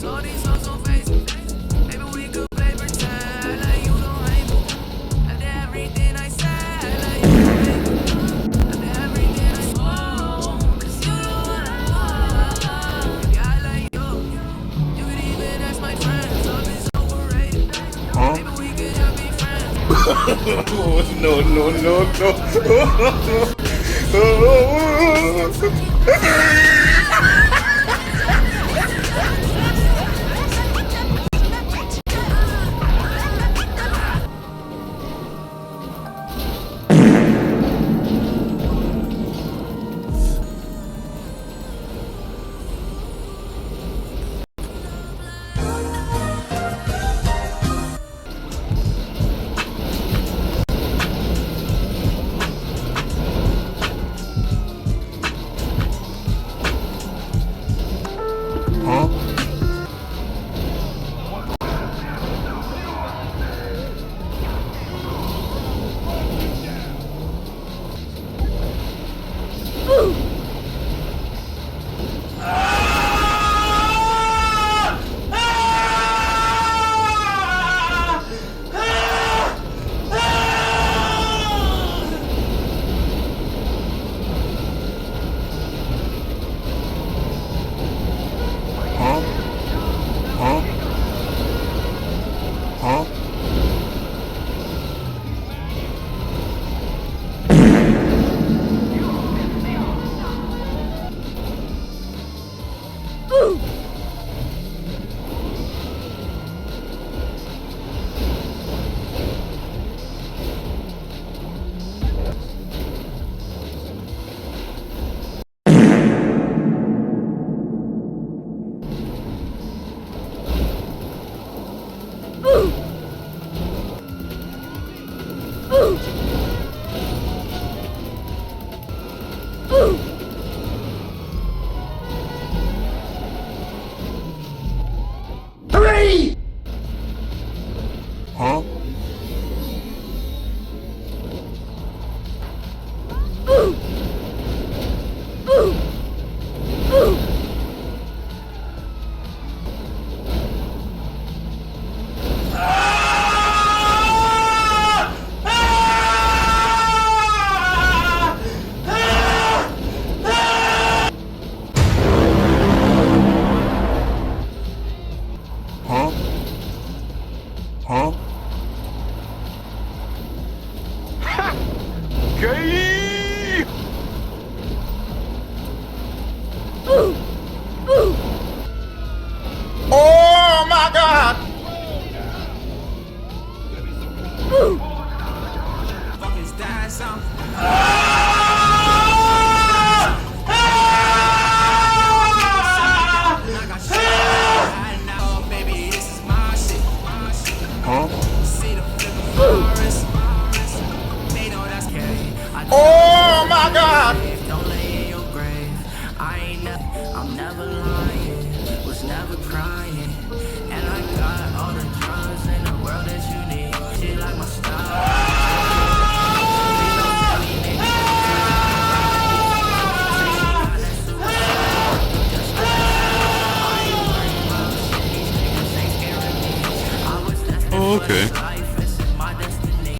All these songs on Facebook. Maybe we could play pretend like you don't hate me. After everything I said, like you don't hate me. After everything I spoke, 'cause you know what I want. Maybe I like you. You could even ask my friends. Love is overrated. Maybe we could just be friends. No, no, no, no. Oh my God!